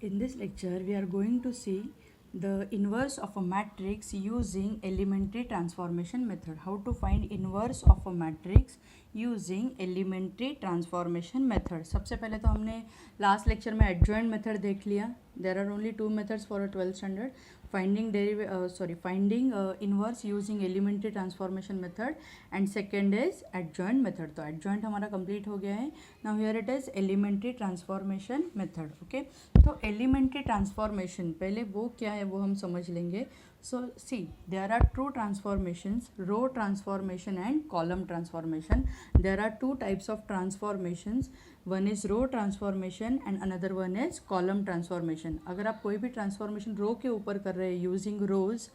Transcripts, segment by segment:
In this lecture, we are going to see the inverse of a matrix using elementary transformation method. How to find inverse of a matrix using elementary transformation method. सबसे पहले तो हमने last lecture में adjoint method देख लिया. There are only two methods for a 12th standard. Finding inverse using elementary transformation method, and second is adjoint method. तो adjoint हमारा complete हो गया है. Now here it is elementary transformation method. Okay, तो elementary transformation पहले वो क्या है वो हम समझ लेंगे. So see, there are two transformations, row transformation and column transformation. There are two types of transformations. One is row transformation and another one is column transformation. अगर आप कोई भी transformation row के ऊपर कर रहे हैं using rows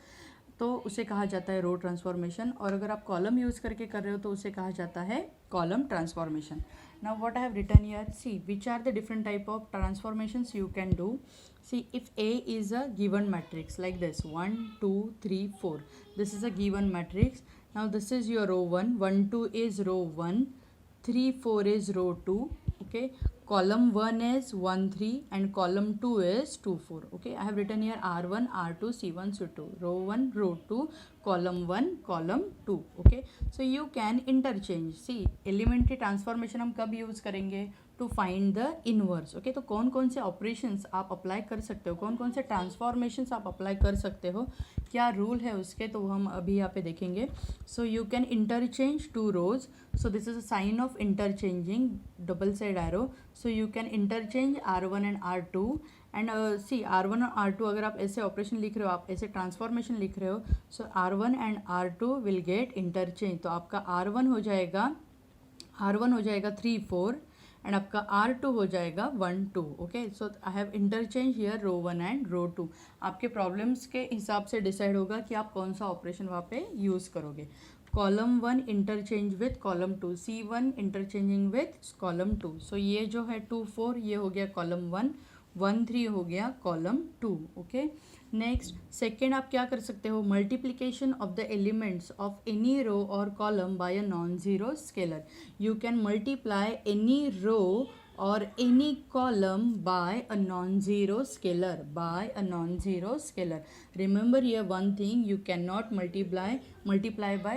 तो उसे कहा जाता है रो ट्रांसफॉर्मेशन, और अगर आप कॉलम यूज़ करके कर रहे हो तो उसे कहा जाता है column transformation. Now what I have written here, see which are the different type of transformations you can do. See, if A is a given matrix like this 1 2 3 4, this is a given matrix. Now this is your row 1, 1 2 is row 1, 3 4 is row 2. Okay, column 1 is 1 3 and column 2 is 2 4. Okay, I have written here R1 R2 C1 C2, row 1 row 2, column 1 column 2. Okay, so you can interchange. See, elementary transformation हम कब use करेंगे, to find the inverse. Okay, तो कौन कौन से operations आप apply कर सकते हो, कौन कौन से ट्रांसफॉर्मेशंस आप अप्लाई कर सकते हो, क्या रूल है उसके, तो हम अभी यहाँ पे देखेंगे. So you can interchange two rows. So this is a sign of interchanging, double side arrow. So you can interchange R1 and R2 and see R1 और R2 अगर आप ऐसे ऑपरेशन लिख रहे हो, आप ऐसे ट्रांसफॉर्मेशन लिख रहे हो, सो R1 and R2 will get interchange. तो आपका R1 हो जाएगा 3 4 एंड आपका R2 हो जाएगा 1 2. Okay, so I have interchange here row 1 and row 2. आपके प्रॉब्लम्स के हिसाब से डिसाइड होगा कि आप कौन सा ऑपरेशन वहाँ पे यूज़ करोगे. Column 1 interchange with column 2, C1 interchanging with column 2. सो ये जो है 2 4 ये हो गया कॉलम 1, 1 3 हो गया कॉलम 2. ओके, नेक्स्ट सेकेंड आप क्या कर सकते हो, multiplication of the elements of any row और column by a non zero scalar. You can multiply any row or any column by a non-zero scalar, remember here one thing, you cannot multiply by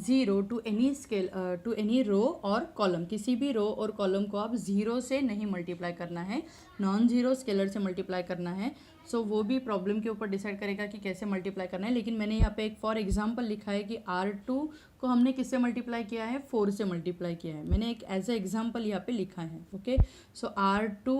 zero to any scale to any row or column. किसी भी रो और column को आप zero से नहीं multiply करना है, non zero scalar से मल्टीप्लाई करना है. सो वो भी प्रॉब्लम के ऊपर डिसाइड करेगा कि कैसे मल्टीप्लाई करना है. लेकिन मैंने यहाँ पे एक फॉर एग्जांपल लिखा है कि R2 को हमने किससे मल्टीप्लाई किया है, 4 से मल्टीप्लाई किया है. मैंने एक एज ए एग्जांपल यहाँ पे लिखा है. Okay, so R2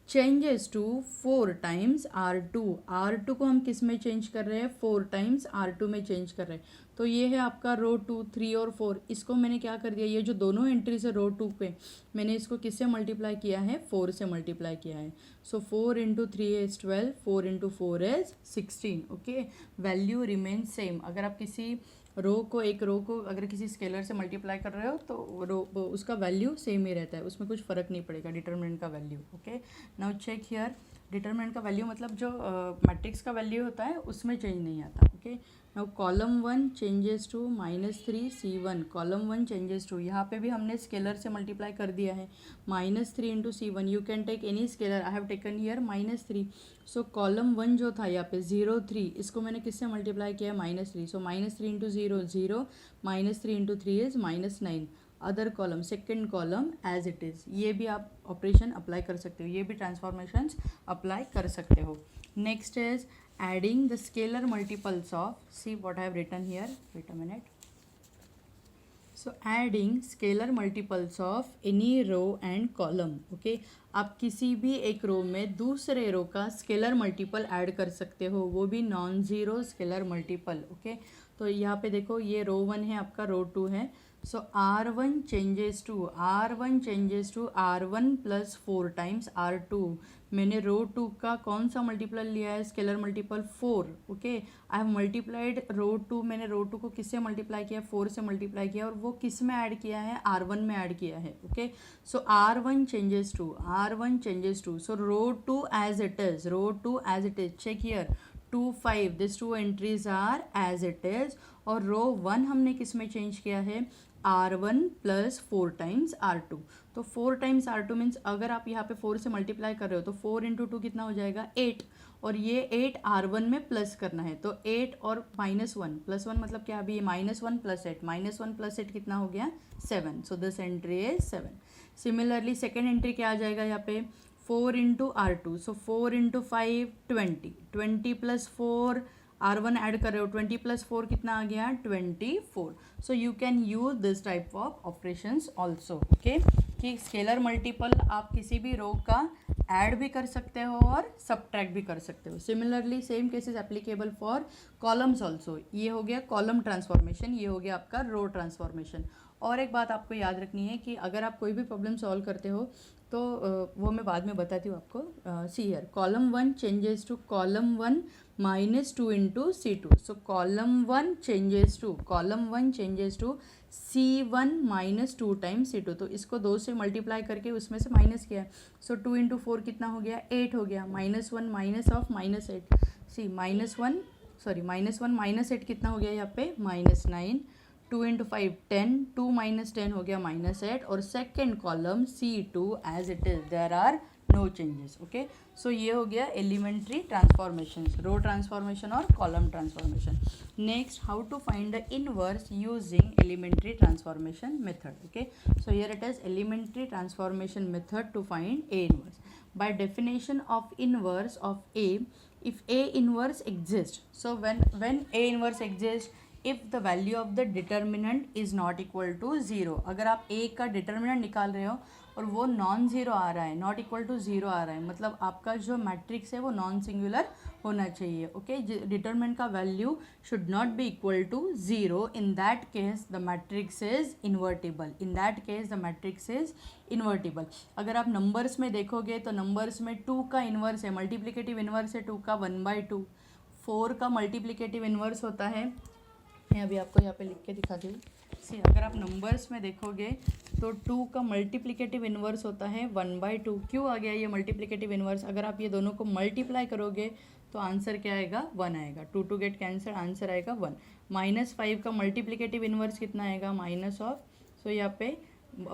changes to 4 times R2 को हम किस में चेंज कर रहे हैं, 4 टाइम्स R2 में चेंज कर रहे हैं. तो ये है आपका रो 2 3 और 4. इसको मैंने क्या कर दिया, ये जो दोनों एंट्रीज है रो 2 पे, मैंने इसको किससे मल्टीप्लाई किया है, 4 से मल्टीप्लाई किया है. सो 4 into 3 is 12, 4 into 4 is 16. Okay, value remain same. अगर आप किसी रो को अगर किसी स्केलर से मल्टीप्लाई कर रहे हो तो रो उसका वैल्यू सेम ही रहता है, उसमें कुछ फ़र्क नहीं पड़ेगा डिटर्मिनेंट का value. Okay, now check here, determinant का वैल्यू मतलब जो मैट्रिक्स का वैल्यू होता है उसमें चेंज नहीं आता. Okay, now column 1 changes to -3 C1, column 1 changes to, यहाँ पे भी हमने स्केलर से मल्टीप्लाई कर दिया है, -3 into C1. You can take any scalar, I have taken here -3. So column 1 जो था यहाँ पे 0 3, इसको मैंने किससे मल्टीप्लाई किया, -3. So -3 into 0 0, -3 into 3 is -9. Other column, second column as it is. ये भी आप ऑपरेशन अप्लाई कर सकते हो, ये भी ट्रांसफॉर्मेशंस अप्लाई कर सकते हो. Next is adding the scalar multiples of, see what I have written here, wait a minute. So adding scalar multiples of any row and column. Okay, आप किसी भी एक रो में दूसरे रो का स्केलर मल्टीपल ऐड कर सकते हो, वो भी non zero scalar multiple. Okay, तो यहाँ पे देखो ये रो 1 है, आपका रो 2 है. So R1 changes to R1 plus 4 times R2. मैंने रो 2 का कौन सा मल्टीपल लिया है, scalar multiple 4. Okay, I have multiplied row 2, मैंने रो 2 को किससे मल्टीप्लाई किया, 4 से मल्टीप्लाई किया, और वो किस में ऐड किया है, R1 में ऐड किया है. Okay, so R1 changes to, so row 2 as it is, check here 2 5, this 2 entries are as it is. और रो 1 हमने किस में चेंज किया है, R1 प्लस 4 टाइम्स R2। तो 4 टाइम्स R2 मीन्स अगर आप यहाँ पे 4 से मल्टीप्लाई कर रहे हो तो 4 इंटू 2 कितना हो जाएगा 8, और ये 8 R1 में प्लस करना है, तो 8 और -1 +1 मतलब क्या, अभी -1 + 8, -1 + 8 कितना हो गया 7, so this entry is 7। Similarly second entry क्या आ जाएगा यहाँ पे 4 इंटू R2, सो 4 इंटू 5 20, 20 + 4 R1 ऐड कर रहे हो, 20 + 4 कितना आ गया 24। सो you can use this type of operations also, okay, कि स्केलर मल्टीपल आप किसी भी रो का ऐड भी कर सकते हो और सब्ट्रैक्ट भी कर सकते हो। Similarly same cases applicable for columns also. ये हो गया कॉलम ट्रांसफॉर्मेशन, ये हो गया आपका रो ट्रांसफॉर्मेशन। और एक बात आपको याद रखनी है कि अगर आप कोई भी प्रॉब्लम सॉल्व करते हो तो वो मैं बाद में बताती हूँ आपको। See here column 1 changes to column 1 -2 into C2, so column 1 changes to C1 -2 times C2, तो इसको 2 से मल्टीप्लाई करके उसमें से माइनस किया, सो 2 इंटू 4 कितना हो गया 8 हो गया, -1 माइनस ऑफ -8, सी -1 -8 कितना हो गया यहाँ पे -9, 2 इंटू 5 10, 2 - 10 हो गया -8, और second column C2 as it is there are no changes, okay. So ये हो गया एलिमेंट्री ट्रांसफॉर्मेशन, रो ट्रांसफॉर्मेशन और column transformation. Next, how to find the inverse using elementary transformation method, okay. So here it is elementary transformation method to find A inverse. By definition of inverse of A, if A inverse exists, so when A inverse exists, if the value of the determinant is not equal to 0, अगर आप A का determinant निकाल रहे हो और वो non zero आ रहा है, नॉट इक्वल टू 0 आ रहा है, मतलब आपका जो मैट्रिक्स है वो नॉन सिंगुलर होना चाहिए, ओके। डिटर्मिनेंट का value should not be equal to 0, in that case the matrix is invertible. अगर आप नंबर्स में देखोगे तो नंबर्स में 2 का इन्वर्स है, मल्टीप्लिकेटिव इन्वर्स है 2 का 1/2, 4 का मल्टीप्लिकेटिव इन्वर्स होता है, मैं अभी आपको यहाँ पे लिख के दिखा दूँ। सी अगर आप नंबर्स में देखोगे तो 2 का मल्टीप्लिकेटिव इन्वर्स होता है 1/2। क्यों आ गया ये मल्टीप्लिकेटिव इन्वर्स, अगर आप ये दोनों को मल्टीप्लाई करोगे तो आंसर क्या आएगा 1 आएगा, 2 टू गेट कैंसर, आंसर आएगा 1। -5 का मल्टीप्लिकेटिव इन्वर्स कितना आएगा माइनस ऑफ, सो यहाँ पे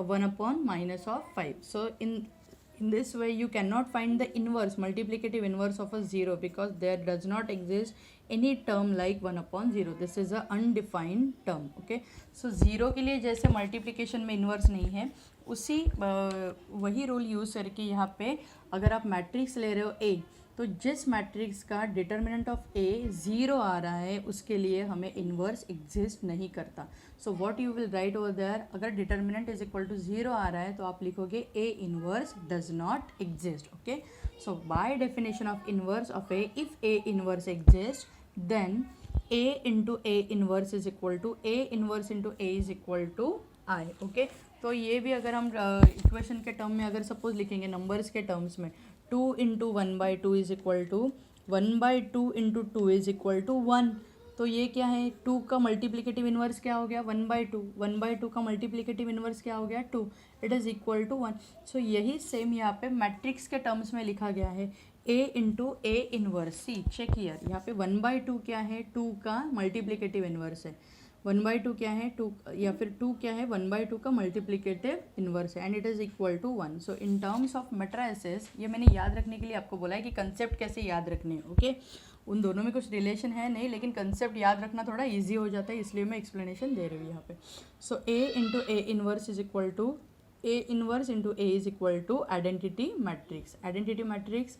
1/-5, सो in this way you cannot find the inverse multiplicative inverse of a 0 because there does not exist any term like 1/0, this is a undefined term, okay। so 0 के लिए जैसे multiplication में inverse नहीं है, उसी वही रूल यूज़ करके यहाँ पे अगर आप मैट्रिक्स ले रहे हो A, तो जिस मैट्रिक्स का डिटर्मिनेंट ऑफ A 0 आ रहा है उसके लिए हमें इन्वर्स एग्जिस्ट नहीं करता। So what you will write over there, अगर डिटर्मिनेंट इज इक्वल टू 0 आ रहा है तो आप लिखोगे A inverse does not exist, okay. So by definition of inverse of A, if A inverse exist then A into A inverse is equal to A inverse into A is equal to I, okay. तो ये भी अगर हम equation के term में अगर suppose लिखेंगे numbers के टर्म्स में, 2 into 1/2 is equal to 1/2 into 2 is equal to 1, तो ये क्या है 2 का मल्टीप्लिकेटिव इन्वर्स क्या हो गया 1/2, 1/2 का मल्टीप्लिकेटिव इन्वर्स क्या हो गया 2, इट इज़ इक्वल टू 1। सो यही सेम यहाँ पे मैट्रिक्स के टर्म्स में लिखा गया है A into A inverse. See check here, यहाँ पे 1/2 क्या है 2 का मल्टीप्लिकेटिव इन्वर्स है, 1/2 क्या है 2, या फिर 2 क्या है 1/2 का मल्टीप्लिकेटिव इन्वर्स है, and it is equal to 1। So in terms of matrices, ये मैंने याद रखने के लिए आपको बोला है कि कंसेप्ट कैसे याद रखने हैं, ओके। उन दोनों में कुछ रिलेशन है नहीं, लेकिन कंसेप्ट याद रखना थोड़ा ईजी हो जाता है, इसलिए मैं एक्सप्लेनेशन दे रही हूँ यहाँ पे। So A into A inverse is equal to A inverse into A is equal to identity matrix. Identity matrix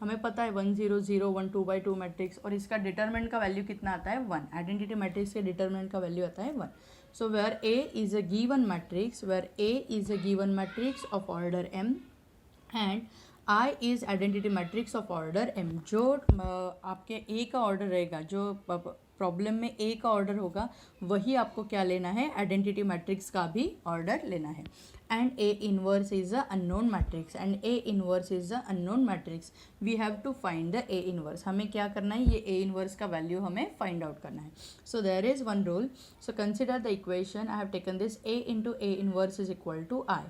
हमें पता है 1 0 0 1 2/2 मैट्रिक्स, और इसका डिटरमिनेंट का वैल्यू कितना आता है 1। आइडेंटिटी मैट्रिक्स के डिटरमिनेंट का वैल्यू आता है 1। So where A is a given matrix of order M and I is identity matrix of order M। जो आपके A का ऑर्डर रहेगा, जो प्रॉब्लम में A का ऑर्डर होगा, वही आपको क्या लेना है आइडेंटिटी मैट्रिक्स का भी ऑर्डर लेना है। And A inverse is a unknown matrix, we have to find the A inverse. हमें क्या करना है, ये A इन्वर्स का वैल्यू हमें फाइंड आउट करना है। So there is one rule, so consider the equation, I have taken this A into A inverse is equal to I।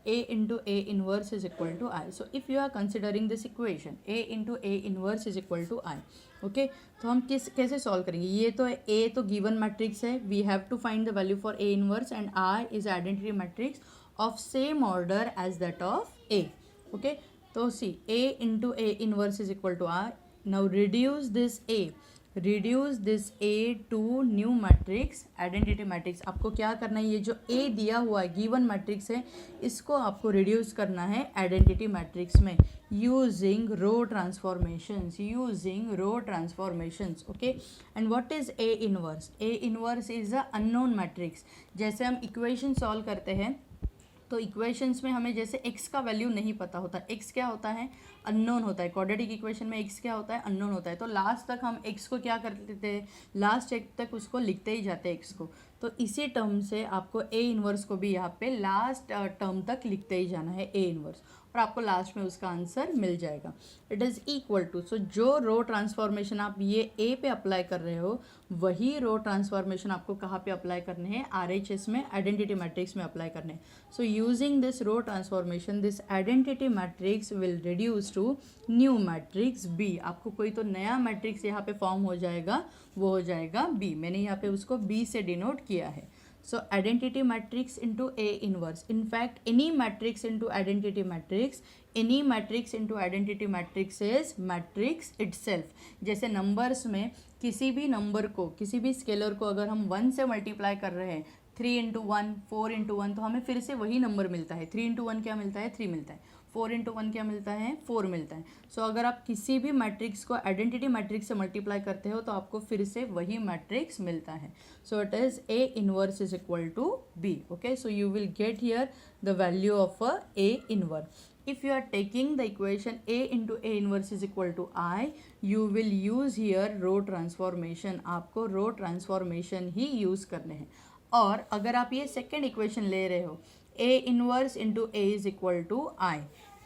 A into A inverse is equal to I. So if you are considering this equation A into A inverse is equal to I, okay, तो हम कैसे solve करेंगे? ये तो A तो given matrix है, we have to find the value for A inverse and I is identity matrix of same order as that of A, okay. तो see A into A inverse is equal to I. Now reduce this A to new matrix identity matrix. आपको क्या करना है, ये जो A दिया हुआ है गिवन मैट्रिक्स है, इसको आपको रिड्यूस करना है आइडेंटिटी मैट्रिक्स में using row transformations, okay. And what is A inverse? A inverse is a unknown matrix. जैसे हम इक्वेशन सॉल्व करते हैं तो इक्वेशंस में हमें जैसे x का वैल्यू नहीं पता होता, x क्या होता है, अननोन होता है. क्वाड्रेटिक इक्वेशन में x क्या होता है, अननोन होता है. तो लास्ट तक हम x को क्या करते थे, लास्ट एक तक उसको लिखते ही जाते x को. तो इसी टर्म से आपको A इनवर्स को भी यहाँ पे लास्ट टर्म तक लिखते ही जाना है A इनवर्स, और आपको लास्ट में उसका आंसर मिल जाएगा. इट इज़ इक्वल टू, सो जो रो ट्रांसफॉर्मेशन आप ये A पे अप्लाई कर रहे हो, वही रो ट्रांसफॉर्मेशन आपको कहाँ पे अप्लाई करने हैं, RHS में, आइडेंटिटी मैट्रिक्स में अप्लाई करने हैं. So using this row transformation this identity matrix will reduce to new matrix B. आपको कोई तो नया मैट्रिक्स यहाँ पे फॉर्म हो जाएगा, वो हो जाएगा B. मैंने यहाँ पे उसको B से डिनोट किया है. So identity matrix into A inverse. In fact, any matrix into identity matrix is matrix itself. जैसे नंबर्स में किसी भी नंबर को, किसी भी स्केलर को अगर हम 1 से मल्टीप्लाई कर रहे हैं, 3 इंटू 1, 4 इंटू 1, तो हमें फिर से वही नंबर मिलता है. 3 इंटू 1 क्या मिलता है, 3 मिलता है. 4 इंटू 1 क्या मिलता है, 4 मिलता है. सो अगर आप किसी भी मैट्रिक्स को आइडेंटिटी मैट्रिक्स से मल्टीप्लाई करते हो तो आपको फिर से वही मैट्रिक्स मिलता है. So it is A inverse is equal to B, okay. So you will get here the value of a A inverse. If you are taking the equation A into A inverse is equal to I, you will use here row transformation. आपको row transformation ही use करने हैं. और अगर आप ये second equation ले रहे हो, A inverse into A is equal to I.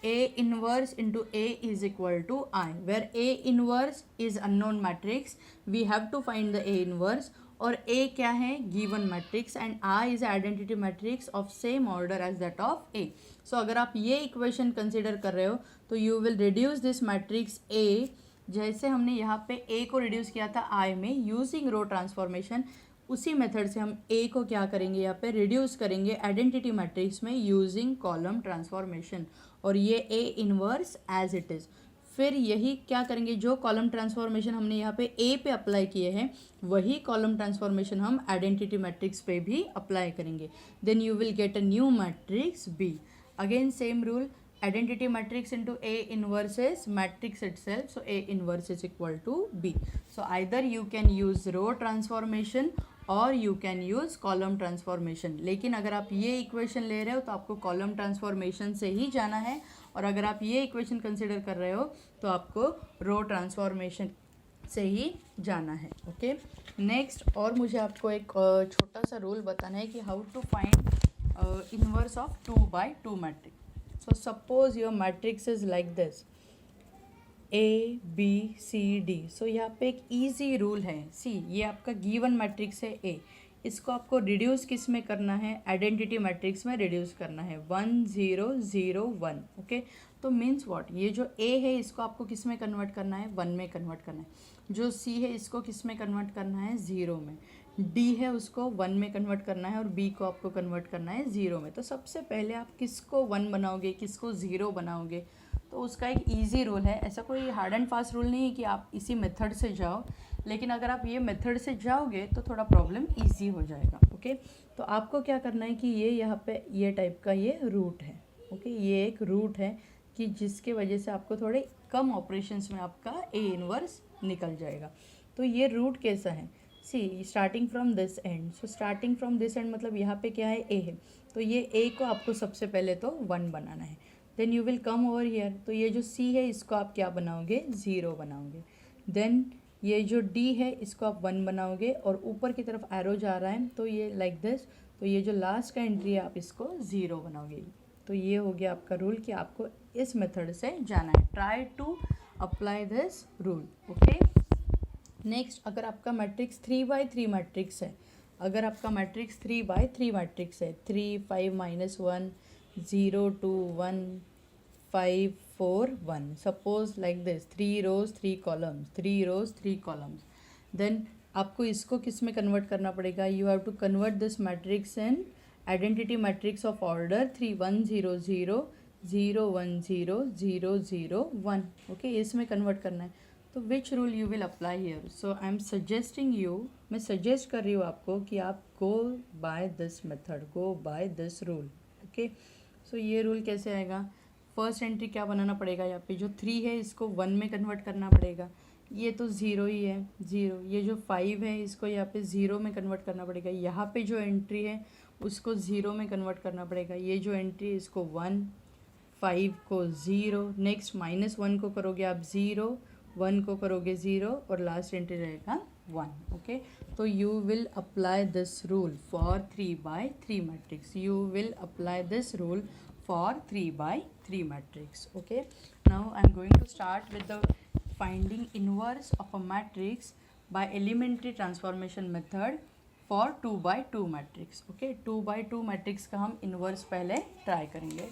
A inverse into A is equal to I, where A inverse is unknown matrix. We have to find the A inverse. और A क्या है, given matrix, and I is identity matrix of same order as that of A. So अगर आप ये equation consider कर रहे हो तो you will reduce this matrix A, जैसे हमने यहाँ पे A को रिड्यूस किया था I में यूजिंग रो ट्रांसफॉर्मेशन, उसी मेथड से हम A को क्या करेंगे, यहाँ पे रिड्यूस करेंगे आइडेंटिटी मैट्रिक्स में यूजिंग कॉलम ट्रांसफॉर्मेशन, और ये A inverse as it is. फिर यही क्या करेंगे, जो कॉलम ट्रांसफॉर्मेशन हमने यहाँ पे A पे अप्लाई किए हैं, वही कॉलम ट्रांसफॉर्मेशन हम आइडेंटिटी मैट्रिक्स पे भी अप्लाई करेंगे. Then you will get a new matrix B. Again same rule, identity matrix into A inverse is matrix itself, so A inverse is equal to B. So either you can use row transformation or you can use column transformation. लेकिन अगर आप ये equation ले रहे हो तो आपको column transformation से ही जाना है, और अगर आप ये इक्वेशन कंसिडर कर रहे हो तो आपको रो ट्रांसफॉर्मेशन से ही जाना है, ओके. नेक्स्ट, और मुझे आपको एक छोटा सा रूल बताना है कि how to find inverse of 2x2 matrix. So suppose your matrix is like this, A B C D. So यहाँ पे एक easy rule है. See, ये आपका given matrix है A. इसको आपको रिड्यूस किस में करना है, आइडेंटिटी मैट्रिक्स में रिड्यूस करना है, 1 0 0 1, ओके. तो मीन्स व्हाट, ये जो A है इसको आपको किस में कन्वर्ट करना है, 1 में कन्वर्ट करना है. जो C है इसको किस में कन्वर्ट करना है, 0 में. D है उसको 1 में कन्वर्ट करना है, और B को आपको कन्वर्ट करना है 0 में. तो सबसे पहले आप किसको 1 बनाओगे, किसको 0 बनाओगे, तो उसका एक ईजी रूल है. ऐसा कोई हार्ड एंड फास्ट रूल नहीं है कि आप इसी मेथड से जाओ, लेकिन अगर आप ये मेथड से जाओगे तो थोड़ा प्रॉब्लम ईजी हो जाएगा, ओके. तो आपको क्या करना है कि ये यहाँ पे ये टाइप का ये रूट है, ओके. ये एक रूट है कि जिसके वजह से आपको थोड़े कम ऑपरेशंस में आपका A इनवर्स निकल जाएगा. तो ये रूट कैसा है, see starting from this end. So starting from this end मतलब यहाँ पे क्या है, A है. तो ये A को आपको सबसे पहले तो 1 बनाना है. Then you will come over here. तो ये जो C है इसको आप क्या बनाओगे, 0 बनाओगे. देन ये जो D है इसको आप 1 बनाओगे, और ऊपर की तरफ एरो जा रहा है तो ये लाइक दिस. तो ये जो लास्ट का एंट्री है आप इसको 0 बनाओगे. तो ये हो गया आपका रूल कि आपको इस मेथड से जाना है. Try to apply this rule, okay. Next, अगर आपका मैट्रिक्स 3x3 मैट्रिक्स है, अगर आपका मैट्रिक्स 3x3 मैट्रिक्स है, 3 5 -1 0 2 1 5 4 1. Suppose like this, 3 rows 3 columns, 3 rows 3 columns. Then आपको इसको किस में कन्वर्ट करना पड़ेगा? You have to convert this matrix in identity matrix of order 3 1 0 0 0 1 0 0 0 1. Okay, इसमें कन्वर्ट करना है. तो which rule you will apply here? So I am suggesting you, मैं सजेस्ट कर रही हूँ आपको कि आप go by this method, go by this rule. Okay, so ये रूल कैसे आएगा? फर्स्ट एंट्री क्या बनाना पड़ेगा? यहाँ पे जो 3 है इसको 1 में कन्वर्ट करना पड़ेगा. ये तो 0 ही है, 0. ये जो 5 है इसको यहाँ पे 0 में कन्वर्ट करना पड़ेगा. यहाँ पे जो एंट्री है उसको 0 में कन्वर्ट करना पड़ेगा. ये जो एंट्री है इसको 1, 5 को 0, नेक्स्ट -1 को करोगे आप 0, 1 को करोगे 0 और लास्ट एंट्री रहेगा 1. ओके, तो you will apply this rule for 3/3 matrix. You will apply this rule for 3/3 matrix. Okay, now I'm going to start with the finding inverse of a matrix by elementary transformation method for 2/2 matrix. Okay, 2/2 matrix का हम inverse पहले try करेंगे.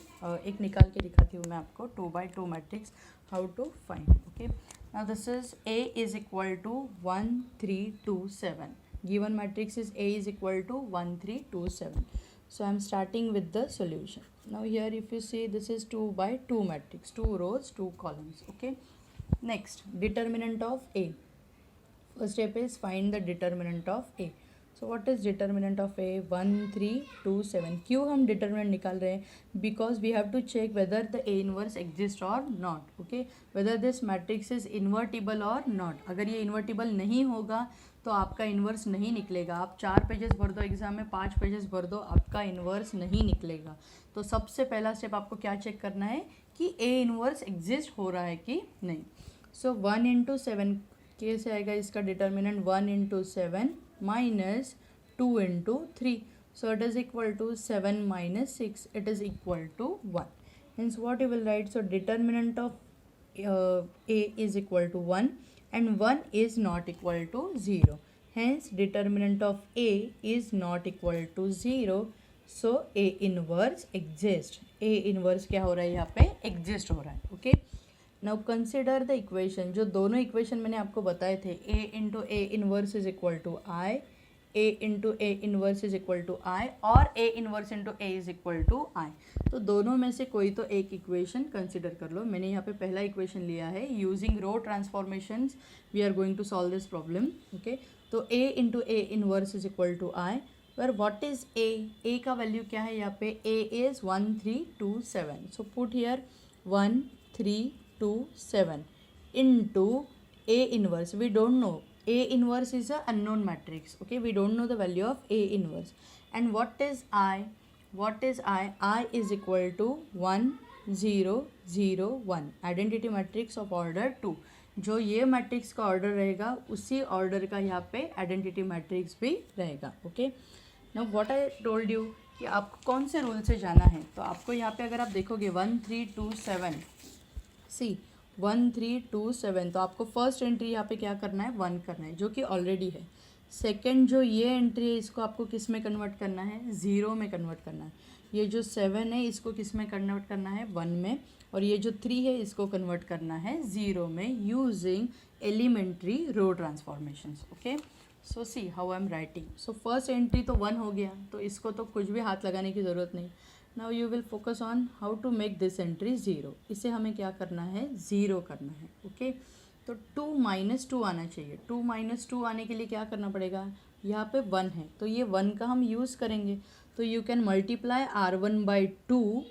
एक निकाल के दिखाती हूँ मैं आपको 2/2 matrix how to find. Okay, now this is A is equal to 1 3 2 7. Given matrix is A is equal to 1 3 2 7. So I am starting with the solution. Now here if you see, this is 2/2 matrix, 2 rows 2 columns. Okay, next determinant of A. First step is find the determinant of A. So what is determinant of A? 1 3 2 7. क्यों हम determinant निकाल रहे हैं? Because we have to check whether the A inverse exists or not. Okay, whether this matrix is invertible or not. अगर ये invertible नहीं होगा तो आपका इन्वर्स नहीं निकलेगा. आप 4 पेजेस भर दो एग्जाम में, 5 पेजेस भर दो, आपका इन्वर्स नहीं निकलेगा. तो सबसे पहला स्टेप आपको क्या चेक करना है कि ए इन्वर्स एग्जिस्ट हो रहा है कि नहीं. सो 1 इंटू 7 कैसे आएगा इसका determinant? 1 into 7 minus 2 into 3. So it is equal to 7 minus 6, it is equal to 1. Hence what you will write? So determinant of A is equal to 1 and 1 is not equal to 0. Hence determinant of A is not equal to 0. So A inverse exists. A inverse क्या हो रहा है यहाँ पे? exist हो रहा है. Okay. Now consider the equation. जो दोनों इक्वेशन मैंने आपको बताए थे, A into A inverse is equal to I, A into A inverse is equal to I और A inverse into A is equal to I. तो दोनों में से कोई तो एक इक्वेशन कंसिडर कर लो. मैंने यहाँ पे पहला इक्वेशन लिया है. Using row transformations we are going to solve this problem. Okay, तो A into A inverse is equal to I. पर व्हाट इज A? A का वैल्यू क्या है यहाँ पे? A is 1 3 2 7. So put here 1 3 2 7 into A inverse. We don't know. A inverse is a unknown matrix. Okay, we don't know the value of A inverse. And what is I? What is I? I is equal to 1 0 0 1. Identity matrix of order 2. जो ये matrix का order रहेगा उसी order का यहाँ पे identity matrix भी रहेगा. Okay, now what I told you कि आपको कौन से रूल से जाना है. तो आपको यहाँ पे अगर आप देखोगे 1 3 2 7, सी 1 3 2 7, तो आपको फर्स्ट एंट्री यहाँ पे क्या करना है? 1 करना है, जो कि ऑलरेडी है. सेकंड जो ये एंट्री है इसको आपको किस में कन्वर्ट करना है? 0 में कन्वर्ट करना है. ये जो 7 है इसको किस में कन्वर्ट करना है? 1 में. और ये जो 3 है इसको कन्वर्ट करना है 0 में using elementary row transformations. Okay, so see how I am writing. So first entry तो 1 हो गया, तो इसको तो कुछ भी हाथ लगाने की ज़रूरत नहीं. Now you will focus on how to make this entry 0. इसे हमें क्या करना है? 0 करना है. ओके, तो 2 - 2 आना चाहिए. 2 - 2 आने के लिए क्या करना पड़ेगा? यहाँ पे 1 है तो ये 1 का हम यूज़ करेंगे. तो you can multiply R1/2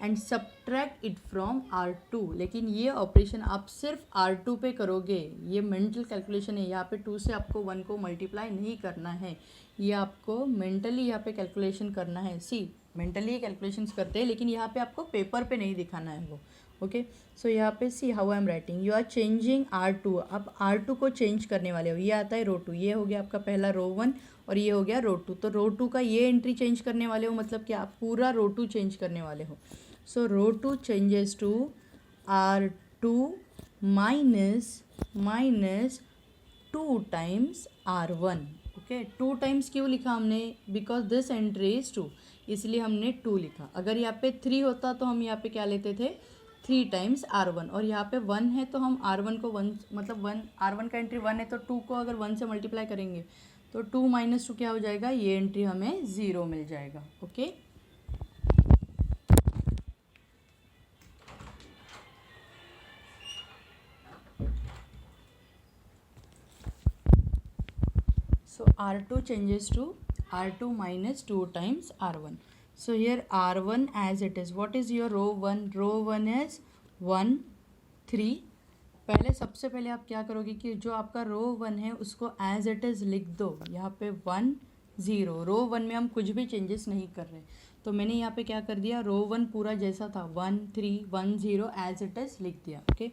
and subtract it from R2. लेकिन ये ऑपरेशन आप सिर्फ R2 पे करोगे. ये मेंटल कैलकुलेशन है. यहाँ पे 2 से आपको 1 को मल्टीप्लाई नहीं करना है. ये आपको मेंटली यहाँ पे कैलकुलेशन करना है. सी मेंटली कैलकुलेशंस करते हैं लेकिन यहाँ पे आपको पेपर पे नहीं दिखाना है वो. ओके, सो यहाँ पे see how I am writing. You are changing R2. अब R2 को चेंज करने वाले हो. ये आता है रो 2. ये हो गया आपका पहला रो 1 और ये हो गया रो 2. तो रो 2 का ये एंट्री चेंज करने वाले हो, मतलब कि आप पूरा रो 2 चेंज करने वाले हो. So row 2 changes to R2 minus 2 times R1. Okay, 2 times क्यों लिखा हमने? Because this entry is 2. इसलिए हमने 2 लिखा। अगर यहाँ पे 3 होता तो हम यहाँ पे क्या लेते थे, 3 टाइम्स R1, और यहाँ पे 1 है तो हम R1 को 1 मतलब 1 R1 का एंट्री 1 है तो 2 को अगर 1 से मल्टीप्लाई करेंगे तो 2 - 2 क्या हो जाएगा, ये एंट्री हमें 0 मिल जाएगा। Okay, so R2 changes to R2 minus 2 times R1. So here R1 as it is. What is your row 1? Row 1 is 1 3. पहले सबसे पहले आप क्या करोगे कि जो आपका रो 1 है उसको एज इट इज़ लिख दो। यहाँ पे 1 0, रो 1 में हम कुछ भी चेंजेस नहीं कर रहे, तो मैंने यहाँ पे क्या कर दिया, रो 1 पूरा जैसा था 1 3 1 0 एज इट इज़ लिख दिया। Okay,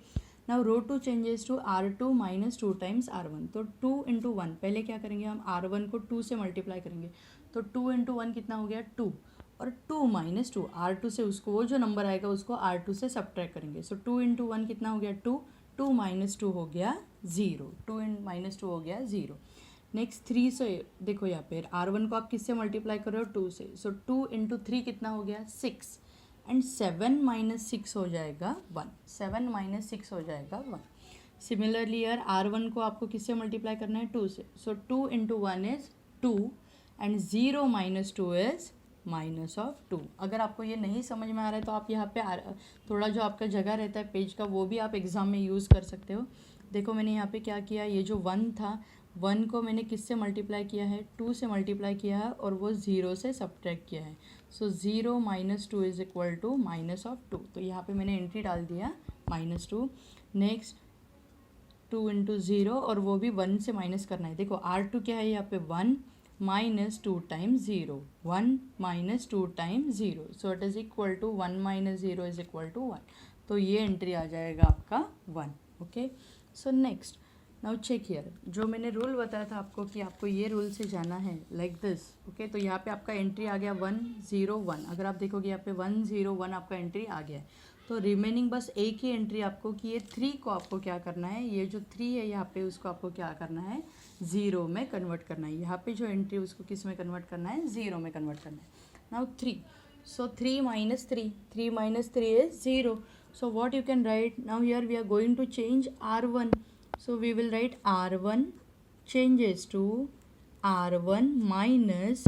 now row 2 changes to R2 minus 2 times R1. तो 2 into 1, पहले क्या करेंगे हम R1 को 2 से मल्टीप्लाई करेंगे, तो 2 into 1 कितना हो गया 2, और 2 minus 2 R2 से उसको वो जो नंबर आएगा उसको R2 से सब्ट्रैक्ट करेंगे। सो 2 into 1 कितना हो गया 2, 2 minus 2 हो गया 0, 2 minus 2 हो गया 0। नेक्स्ट 3 से देखो यहाँ पे R1 को आप किससे मल्टीप्लाई कर रहे हो 2 से, सो 2 into 3 कितना हो गया 6, एंड 7 minus 6 हो जाएगा 1, 7 minus 6 हो जाएगा 1। सिमिलरली यार R1 को आपको किससे मल्टीप्लाई करना है 2 से, सो 2 into 1 is 2 and 0 minus 2 is minus of 2। अगर आपको ये नहीं समझ में आ रहा है तो आप यहाँ पे थोड़ा जो आपका जगह रहता है पेज का वो भी आप एग्ज़ाम में यूज़ कर सकते हो। देखो मैंने यहाँ पे क्या किया, ये जो 1 था 1 को मैंने किससे मल्टीप्लाई किया है 2 से मल्टीप्लाई किया है और वो 0 से सब्ट्रैक्ट किया है। So 0 minus 2 is equal to minus of 2, तो यहाँ पे मैंने एंट्री डाल दिया -2। नेक्स्ट 2 into 0 और वो भी 1 से माइनस करना है। देखो R2 क्या है यहाँ पे 1 minus 2 times 0, 1 minus 2 times 0, so it is equal to 1 minus 0 is equal to 1, तो ये एंट्री आ जाएगा आपका 1। Okay, so next now check here, जो मैंने रूल बताया था आपको कि आपको ये रूल से जाना है लाइक दिस। ओके, तो यहाँ पे आपका एंट्री आ गया 1 0 1, अगर आप देखोगे यहाँ पे 1 0 1 आपका एंट्री आ गया है, तो रिमेनिंग बस एक ही एंट्री आपको कि ये 3 को आपको क्या करना है, ये जो 3 है यहाँ पे उसको आपको क्या करना है 0 में कन्वर्ट करना है। यहाँ पे जो एंट्री उसको किस में कन्वर्ट करना है 0 में कन्वर्ट करना है। Now 3, so 3 minus 3, 3 minus 3 is 0, so what you can write now, here we are going to change R1, so we will write R1 changes to R1 minus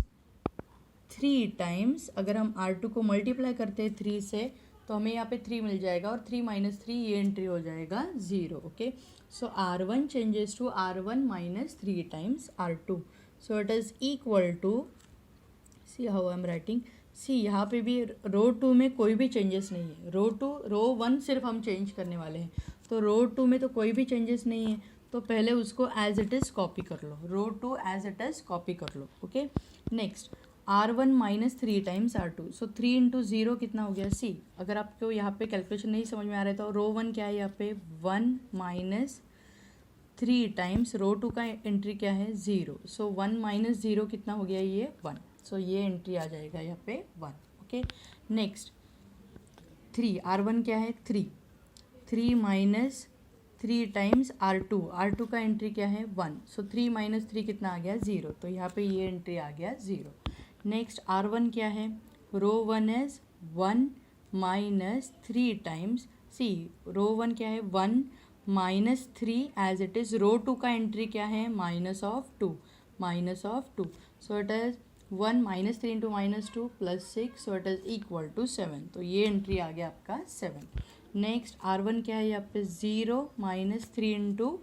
3 times, अगर हम R2 को multiply करते हैं 3 से तो हमें यहाँ पे 3 मिल जाएगा और 3 minus 3 ये एंट्री हो जाएगा 0। Okay, so R1 changes to R1 minus 3 times R2, so it is equal to, see how I am writing, सी यहाँ पे भी रो 2 में कोई भी चेंजेस नहीं है, रो 1 सिर्फ हम चेंज करने वाले हैं, तो रो 2 में तो कोई भी चेंजेस नहीं है, तो पहले उसको एज इट इज़ कॉपी कर लो, row 2 as it is copy कर लो। Okay, next R1 minus 3 times R2, सो 3 into 0 कितना हो गया सी। अगर आपको यहाँ पे कैलकुलेशन नहीं समझ में आ रहा है तो रो 1 क्या है यहाँ पे 1 minus 3 times रो 2 का एंट्री क्या है 0, सो 1 minus 0 कितना हो गया ये 1, सो ये एंट्री आ जाएगा यहाँ पे 1। ओके, नेक्स्ट 3, R1 क्या है 3, 3 minus 3 times R2, R2 का एंट्री क्या है 1, सो 3 minus 3 कितना आ गया 0, तो यहाँ पे ये एंट्री आ गया 0। नेक्स्ट R1 क्या है, row 1 is 1 minus 3 times, see row 1 क्या है 1 minus 3 as it is, row 2 का एंट्री क्या है minus of 2, so it is 1 minus 3 into -2 plus 6, so it is equal to 7, तो ये एंट्री आ गया आपका 7। नेक्स्ट R1 क्या है यहाँ पे 0 minus 3 into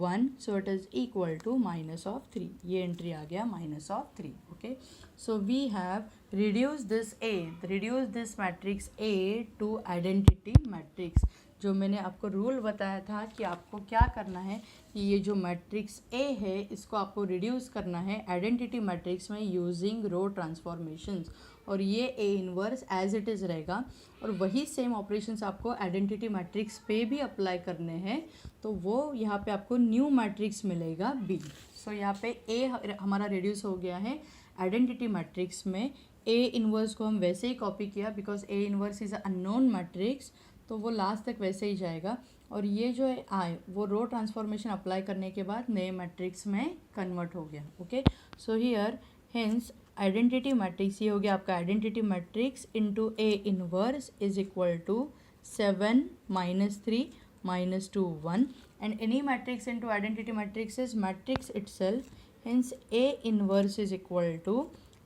1, so it is equal to minus of 3, ये एंट्री आ गया minus of 3। Okay, so we have reduce this matrix A to identity matrix. जो मैंने आपको रूल बताया था कि आपको क्या करना है कि ये जो मैट्रिक्स A है इसको आपको रिड्यूस करना है आइडेंटिटी मैट्रिक्स में यूजिंग रो ट्रांसफॉर्मेशंस, और ये A inverse as it is रहेगा, और वही सेम ऑपरेशंस आपको आइडेंटिटी मैट्रिक्स पे भी अप्लाई करने हैं, तो वो यहाँ पे आपको न्यू मैट्रिक्स मिलेगा B। सो यहाँ पे A हमारा रिड्यूस हो गया है आइडेंटिटी मैट्रिक्स में, A इनवर्स को हम वैसे ही कॉपी किया because A inverse is a unknown matrix, तो वो लास्ट तक वैसे ही जाएगा, और ये जो है आए वो रो ट्रांसफॉर्मेशन अप्लाई करने के बाद नए मैट्रिक्स में कन्वर्ट हो गया। Okay, so here hence identity matrix, ये हो गया आपका identity matrix into A inverse is equal to 7 -3 -2 1 and any matrix into identity matrix is matrix itself, hence A inverse is equal to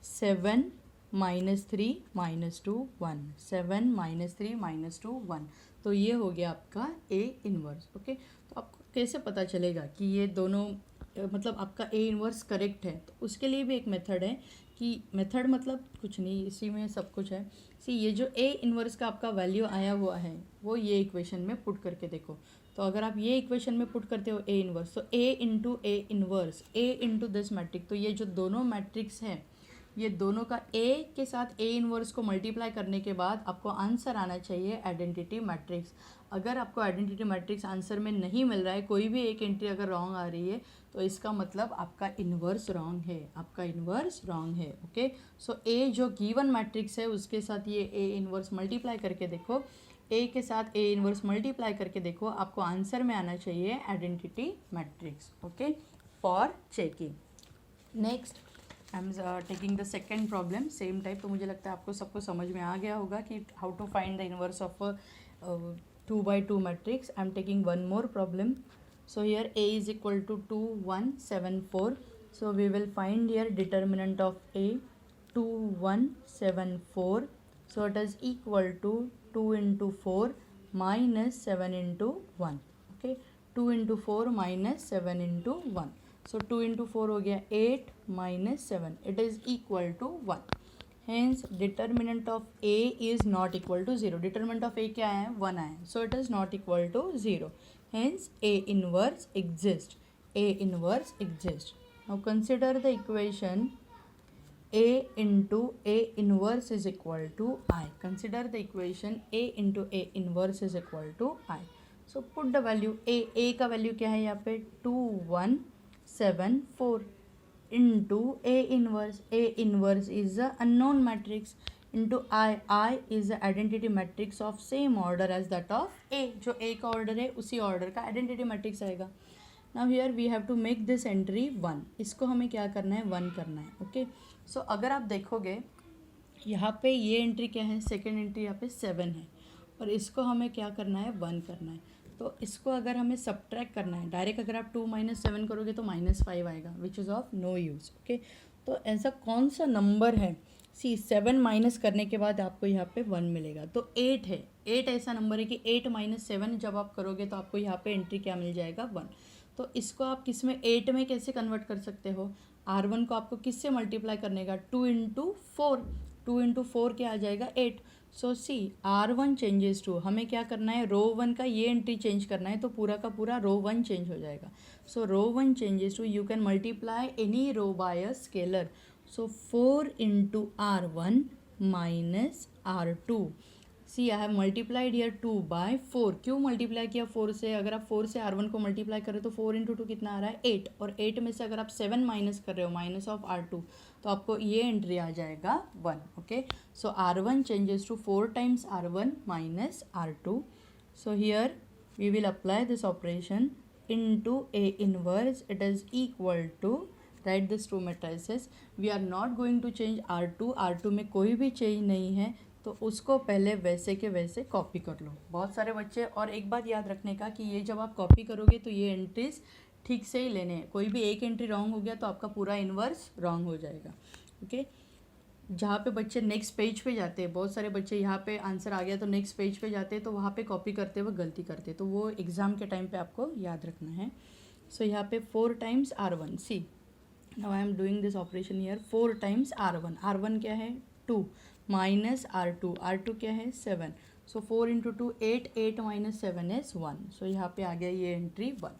7 -3 -2 1 7 -3 -2 1। तो ये हो गया आपका A इनवर्स। ओके, तो आपको कैसे पता चलेगा कि ये दोनों मतलब आपका A इनवर्स करेक्ट है? तो उसके लिए भी एक मेथड है कि मेथड मतलब कुछ नहीं, इसी में सब कुछ है। सी ये जो A इनवर्स का आपका वैल्यू आया हुआ है वो ये इक्वेशन में पुट करके देखो। तो अगर आप ये इक्वेशन में पुट करते हो A इनवर्स, तो A into A inverse A into this matrix, तो ये जो दोनों मैट्रिक्स हैं ये दोनों का A के साथ A इनवर्स को मल्टीप्लाई करने के बाद आपको आंसर आना चाहिए आइडेंटिटी मैट्रिक्स। अगर आपको आइडेंटिटी मैट्रिक्स आंसर में नहीं मिल रहा है, कोई भी एक एंट्री अगर रॉन्ग आ रही है, तो इसका मतलब आपका इन्वर्स रॉन्ग है, आपका इन्वर्स रॉन्ग है। ओके, सो ए जो गिवन मैट्रिक्स है उसके साथ ये ए इन्वर्स मल्टीप्लाई करके देखो, ए के साथ ए इन्वर्स मल्टीप्लाई करके देखो, आपको आंसर में आना चाहिए identity matrix. Okay, for checking. Next I am taking the second problem, same type. तो मुझे लगता है आपको सबको समझ में आ गया होगा कि how to find the inverse of 2x2 matrix. I am taking one more problem. So here A is equal to 2 1 7 4, so we will find here determinant of A 2 1 7 4, so it is equal to 2 into 4 minus 7 into 1। okay, 2 into 4 minus 7 into 1, so 2 into 4 हो गया 8 minus 7, it is equal to 1। hence determinant of A is not equal to 0। determinant of A क्या है? 1 आया, so it is not equal to 0। hence A inverse exists। A inverse exists। now consider the equation A into A inverse is equal to I। consider the equation A into A inverse is equal to I। so put the value A का value क्या है यहाँ पे? 2 1 7 4 into A inverse। A inverse is a unknown matrix into I is the identity matrix of same order as that of A। जो A का order है उसी order का आइडेंटिटी मैट्रिक्स आएगा। Now here we have to make this entry 1। इसको हमें क्या करना है? 1 करना है। ओके, सो अगर आप देखोगे यहाँ पे ये एंट्री क्या है? सेकेंड एंट्री यहाँ पे 7 है और इसको हमें क्या करना है? 1 करना है। तो इसको अगर हमें सब्ट्रैक्ट करना है डायरेक्ट, अगर आप 2 - 7 करोगे तो -5 आएगा, which is of no use. Okay, तो ऐसा कौन सा नंबर है? सी 7 माइनस करने के बाद आपको यहाँ पे 1 मिलेगा, तो 8 है। 8 ऐसा नंबर है कि 8 - 7 जब आप करोगे तो आपको यहाँ पे एंट्री क्या मिल जाएगा? 1। तो इसको आप किस में 8 में कैसे कन्वर्ट कर सकते हो? R1 को आपको किससे मल्टीप्लाई करने का? 2 into 4। 2 into 4 क्या आ जाएगा? 8। सो सी R1 चेंजेस टू, हमें क्या करना है? रो 1 का ये एंट्री चेंज करना है, तो पूरा का पूरा रो 1 चेंज हो जाएगा। So row 1 changes to, you can multiply any row by a scalar. So 4 into R1 minus R2। See I have multiplied here 2 by 4। क्यों मल्टीप्लाई किया 4 से? अगर आप 4 से R1 को मल्टीप्लाई करें तो 4 into 2 कितना आ रहा है? 8। और 8 में से अगर आप 7 माइनस कर रहे हो माइनस ऑफ R2, तो आपको ये एंट्री आ जाएगा 1। Okay, so R1 changes to 4 times R1 minus R2। So here we will apply this operation into A inverse, it is equal to, write this to matrices. We are not going to change R2 में कोई भी change नहीं है, तो उसको पहले वैसे के वैसे कॉपी कर लो। बहुत सारे बच्चे, और एक बात याद रखने का कि ये जब आप कॉपी करोगे तो ये एंट्रीज ठीक से ही लेने हैं। कोई भी एक एंट्री रॉन्ग हो गया तो आपका पूरा इन्वर्स रॉन्ग हो जाएगा। ओके, जहाँ पे बच्चे नेक्स्ट पेज पे जाते हैं, बहुत सारे बच्चे यहाँ पे आंसर आ गया तो नेक्स्ट पेज पे जाते हैं, तो वहाँ पे कॉपी करते हुए गलती करते हैं, तो वो एग्ज़ाम के टाइम पे आपको याद रखना है। सो यहाँ पे 4 times R1। C now I am doing this operation here 4 times R1। R1 क्या है? 2 minus R2 क्या है? 7। so 4 into 2 8, 8 minus 7 is 1। so यहाँ पे आ गया ये एंट्री 1।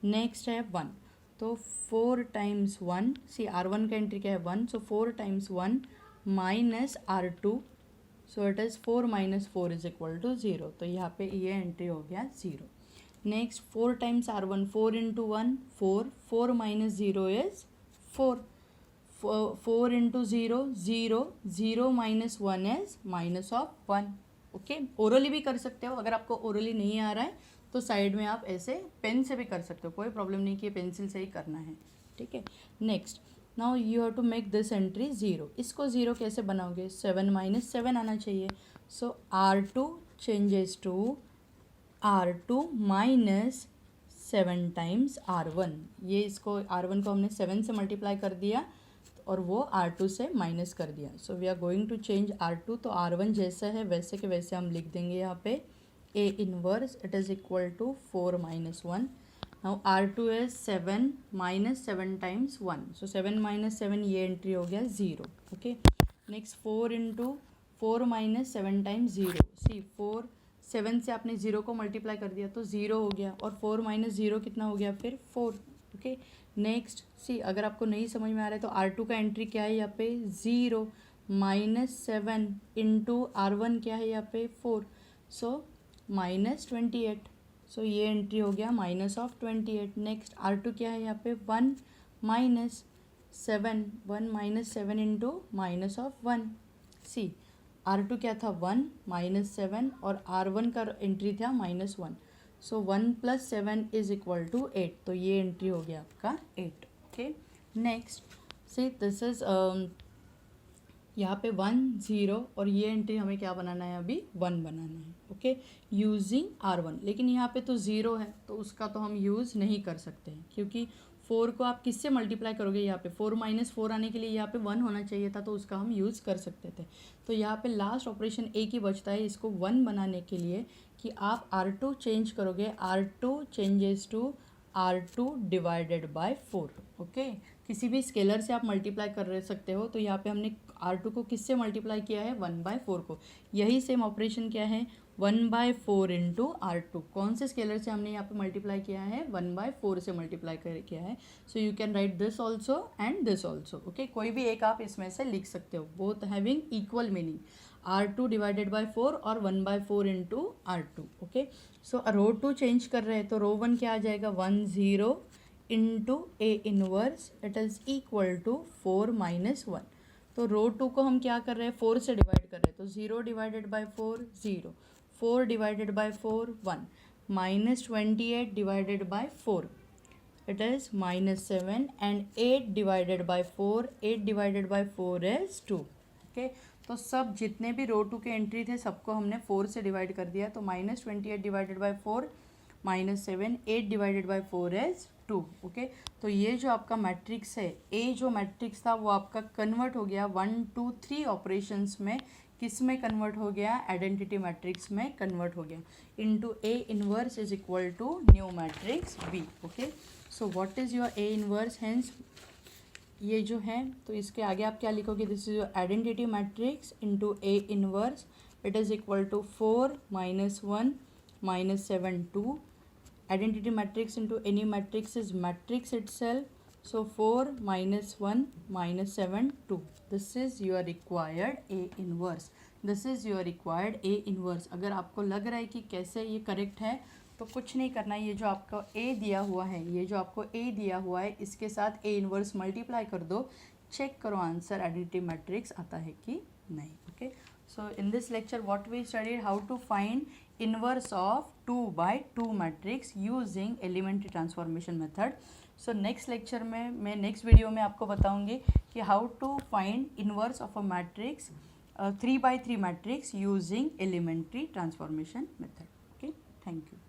नेक्स्ट है 1, तो 4 times 1, सी R1 का एंट्री क्या है? 1। so 4 times 1 minus R2, so it is 4 minus 4 is equal to 0। तो यहाँ पे ये एंट्री हो गया 0। Next 4 times R1, 4 into 1 4, 4 minus 0 is 4। 4 into 0 0, 0 minus 1 is minus of 1। Okay, orally भी कर सकते हो। अगर आपको ओरली नहीं आ रहा है तो साइड में आप ऐसे पेन से भी कर सकते हो, कोई प्रॉब्लम नहीं कि पेंसिल से ही करना है। ठीक है, next now you have to make this entry 0. इसको 0 कैसे बनाओगे, 7 माइनस 7 आना चाहिए. So R2 changes to R2 minus 7 times R1. ये इसको R1 को हमने 7 से मल्टीप्लाई कर दिया और वो R2 से माइनस कर दिया. So we are going to change R2. तो R1 जैसा है वैसे के वैसे हम लिख देंगे यहाँ पे A inverse it is equal to 4 minus 1. Now R2 is 7 minus 7 times 1. So 7 minus 7 ये एंट्री हो गया 0. Okay, next 4 into 4 minus 7 times 0. See 4 7 से आपने 0 को मल्टीप्लाई कर दिया तो 0 हो गया और 4 माइनस 0 कितना हो गया फिर 4. ओके, नेक्स्ट सी अगर आपको नहीं समझ में आ रहा है तो R2 का एंट्री क्या है यहाँ पे 0 माइनस 7 इंटू R1 क्या है यहाँ पे 4. So minus 28. सो ये एंट्री हो गया माइनस ऑफ 28. नेक्स्ट R2 क्या है यहाँ पे 1 minus 7. 1 minus 7 into minus of 1. See R2 क्या था 1 माइनस 7 और R1 का एंट्री था minus 1. So 1 plus 7 is equal to 8. तो ये एंट्री हो गया आपका 8. Okay, next see this is यहाँ पे 1 0 और ये एंट्री हमें क्या बनाना है, अभी 1 बनाना है. Okay, using R1. लेकिन यहाँ पे तो 0 है तो उसका तो हम यूज़ नहीं कर सकते हैं क्योंकि 4 को आप किससे मल्टीप्लाई करोगे, यहाँ पे 4 माइनस 4 आने के लिए यहाँ पे 1 होना चाहिए था तो उसका हम यूज़ कर सकते थे. तो यहाँ पे लास्ट ऑपरेशन एक ही बचता है इसको 1 बनाने के लिए कि आप R2 चेंज करोगे. R2 changes to R2 divided by 4. Okay, किसी भी स्केलर से आप मल्टीप्लाई कर सकते हो. तो यहाँ पे हमने R2 को किससे मल्टीप्लाई किया है 1/4 को. यही सेम ऑपरेशन क्या है 1/4 इंटू R2. कौन से स्केलर से हमने यहाँ पे मल्टीप्लाई किया है 1/4 से मल्टीप्लाई किया है. सो you can write this also and this also. Okay, कोई भी एक आप इसमें से लिख सकते हो. Both having equal meaning, R2 divided by 4 और 1/4 इंटू R2. ओके, सो रो 2 चेंज कर रहे हैं तो रो 1 क्या आ जाएगा 1 0 into A inverse it is equal to 4 minus 1. तो रो 2 को हम क्या कर रहे हैं 4 से डिवाइड कर रहे हैं तो 0 divided by 4 0, 4 divided by 4 1, minus 28 divided by 4 it is minus 7 and 8 divided by 4, 8 divided by 4 is 2. Okay, तो सब जितने भी रो 2 के एंट्री थे सबको हमने 4 से डिवाइड कर दिया. तो minus 28 divided by 4 minus 7, 8 divided by 4 is 2. Okay, तो ये जो आपका मैट्रिक्स है ए जो मैट्रिक्स था वो आपका कन्वर्ट हो गया 1 2 3 ऑपरेशंस में. किस में कन्वर्ट हो गया, आइडेंटिटी मैट्रिक्स में कन्वर्ट हो गया. Into A inverse is equal to new matrix B. Okay, so what is your A inverse, hence ये जो है तो इसके आगे आप क्या लिखोगे, this is your identity matrix into A inverse it is equal to 4 minus 1 minus 7 2. Identity matrix into any matrix is matrix itself. So 4 minus 1 minus 7 2. This is your required A inverse. This is your required A inverse. अगर आपको लग रहा है कि कैसे ये correct है तो कुछ नहीं करना है. ये जो आपका A दिया हुआ है, ये जो आपको A दिया हुआ है इसके साथ A इनवर्स मल्टीप्लाई कर दो. चेक करो आंसर आइडेंटिटी मैट्रिक्स आता है कि नहीं. Okay, so in this lecture what we studied how to find inverse of 2/2 matrix using elementary transformation method. So next lecture में मैं नेक्स्ट वीडियो में आपको बताऊंगी कि how to find inverse of a matrix 3/3 matrix using elementary transformation method. Okay, thank you.